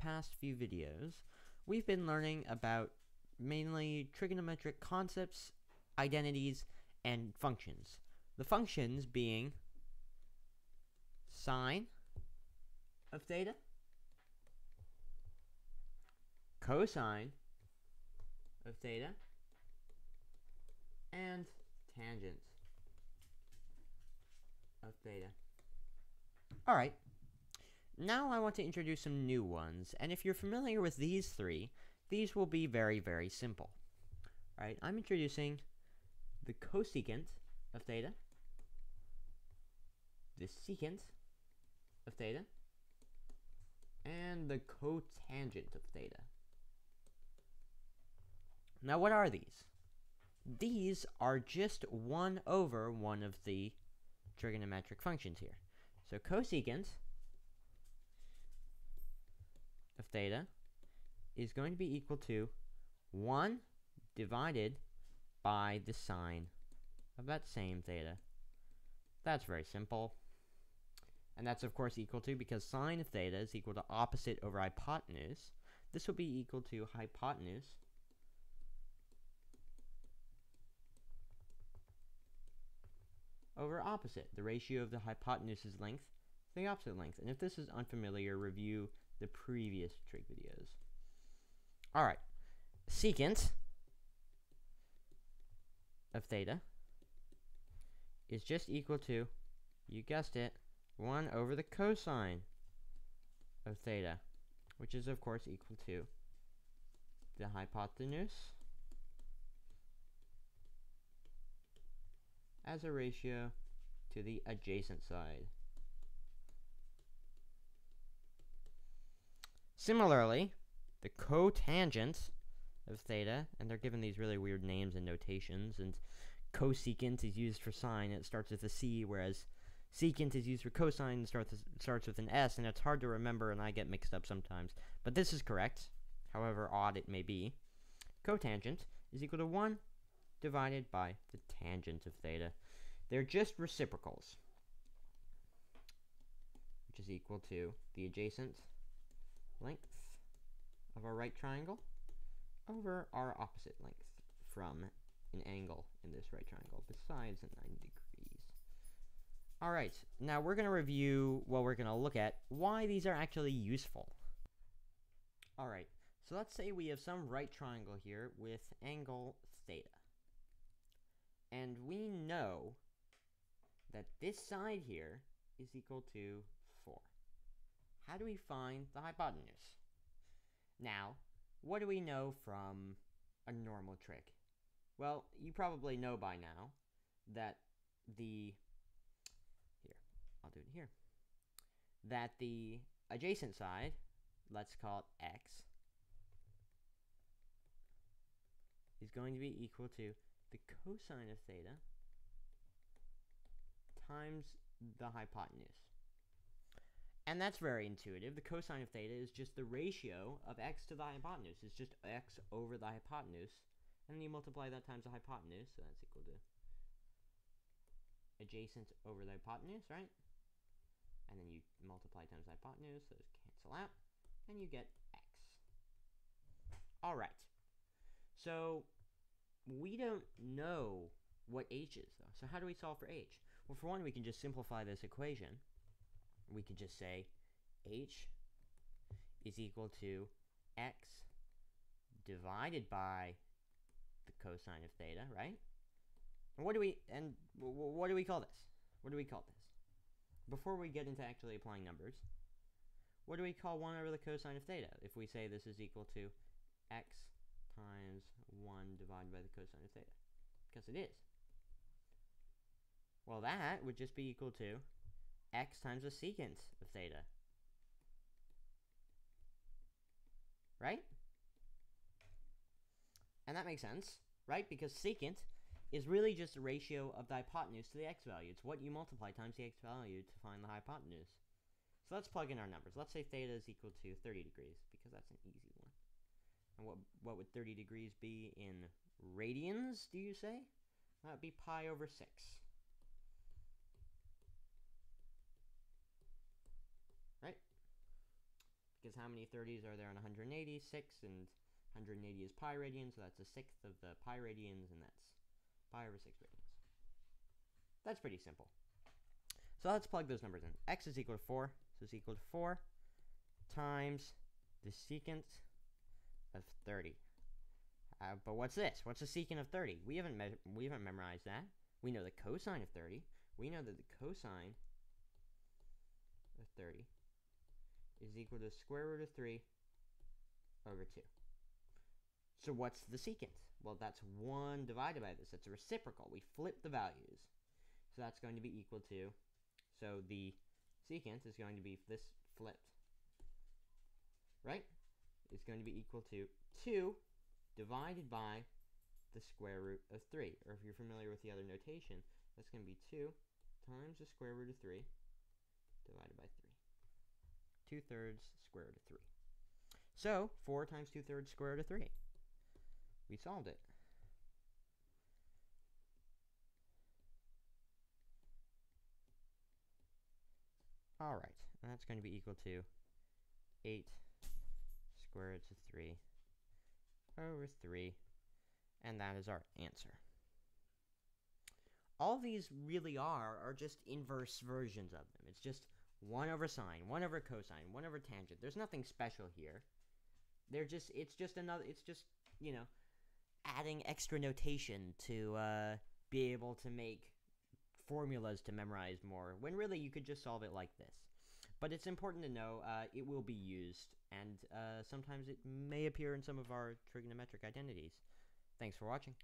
past few videos, we've been learning about mainly trigonometric concepts, identities, and functions. The functions being sine of theta, cosine of theta, and tangent of theta. Alright, now I want to introduce some new ones, and if you're familiar with these three, these will be very, very simple. Alright, I'm introducing the cosecant of theta, the secant of theta, and the cotangent of theta. Now, what are these? These are just 1 over one of the trigonometric functions here. So cosecant of theta is going to be equal to 1 divided by the sine of that same theta. That's very simple. And that's, of course, equal to, because sine of theta is equal to opposite over hypotenuse, this will be equal to hypotenuse over opposite, the ratio of the hypotenuse's length to the opposite length. And if this is unfamiliar, review the previous trig videos. Alright, secant of theta is just equal to, you guessed it, 1 over the cosine of theta, which is, of course, equal to the hypotenuse as a ratio to the adjacent side. Similarly, the cotangent of theta, and they're given these really weird names and notations, and cosecant is used for sine, it starts with a C, whereas secant is used for cosine, and starts with an S, and it's hard to remember, and I get mixed up sometimes. But this is correct, however odd it may be. Cotangent is equal to 1 divided by the tangent of theta. They're just reciprocals, which is equal to the adjacent length of our right triangle over our opposite length from an angle in this right triangle besides 90 degrees. Alright, now we're going to review, we're going to look at why these are actually useful. Alright, so let's say we have some right triangle here with angle theta. And we know that this side here is equal to 4. How do we find the hypotenuse? Now, what do we know from a normal trig? Well, you probably know by now that I'll do it here, that the adjacent side, let's call it x, is going to be equal to the cosine of theta times the hypotenuse. And that's very intuitive. The cosine of theta is just the ratio of x to the hypotenuse. It's just x over the hypotenuse. And then you multiply that times the hypotenuse, so that's equal to adjacent over the hypotenuse, right? And then you multiply times the hypotenuse, those cancel out, and you get x. Alright, so we don't know what h is, though. So how do we solve for h? Well, for one, we can just simplify this equation. We could just say h is equal to x divided by the cosine of theta, right? And what do we call this? What do we call this? Before we get into actually applying numbers, what do we call 1 over the cosine of theta if we say this is equal to x times 1 divided by the cosine of theta? Because it is. Well, that would just be equal to x times the secant of theta. Right? And that makes sense, right? Because secant is really just a ratio of the hypotenuse to the x value. It's what you multiply times the x value to find the hypotenuse. So let's plug in our numbers. Let's say theta is equal to 30 degrees, because that's an easy one. And what would 30 degrees be in radians, do you say? That would be pi over 6. Right? because how many 30s are there on 180? 6, and 180 is pi radians, so that's a sixth of the pi radians, and that's pi over 6 radians. That's pretty simple. So let's plug those numbers in. X is equal to 4, so it's equal to 4 times the secant of 30. But what's this? What's the secant of 30? We haven't memorized that. We know the cosine of 30. We know that the cosine of 30 is equal to the square root of 3 over 2. So what's the secant? Well, that's 1 divided by this. It's a reciprocal. We flip the values. So that's going to be equal to, so the secant is going to be this flipped, right? It's going to be equal to 2 divided by the square root of 3. Or if you're familiar with the other notation, that's going to be 2 times the square root of 3 divided by 3. 2/3 square root of 3. So 4 times 2/3 square root of 3. We solved it. All right, and that's going to be equal to 8 square root of 3 over 3, and that is our answer. All these really are just inverse versions of them. It's just 1 over sine, 1 over cosine, 1 over tangent. There's nothing special here. It's just, you know, adding extra notation to be able to make formulas to memorize more, when really you could just solve it like this. But it's important to know it will be used, and sometimes it may appear in some of our trigonometric identities. Thanks for watching.